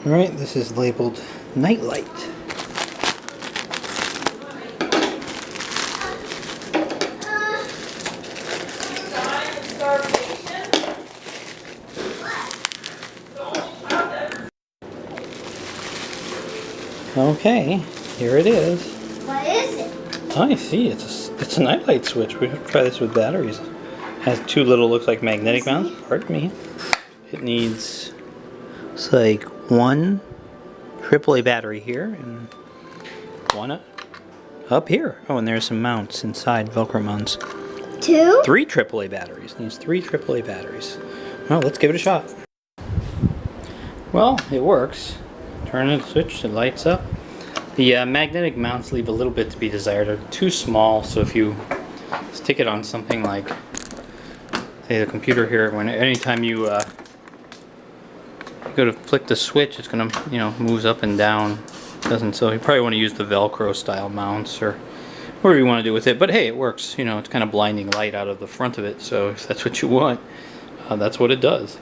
Alright, this is labeled Nightlight. Okay, here it is. What is it? Oh, I see. It's a nightlight switch. We have to try this with batteries. Has two little, looks like magnetic mounts. Pardon me. It needs, it's like one AAA battery here and one up here. Oh, and there's some mounts inside, Velcro mounts. Two? Three AAA batteries. It needs three AAA batteries. Well, let's give it a shot. Well, it works. Turn the switch, it lights up. The magnetic mounts leave a little bit to be desired. They're too small, so if you stick it on something like, say, the computer here, anytime you go to flick the switch, it's gonna, moves up and down. Doesn't, so you probably want to use the Velcro style mounts or whatever you want to do with it. But hey, it works. It's kind of blinding light out of the front of it. So if that's what you want, that's what it does.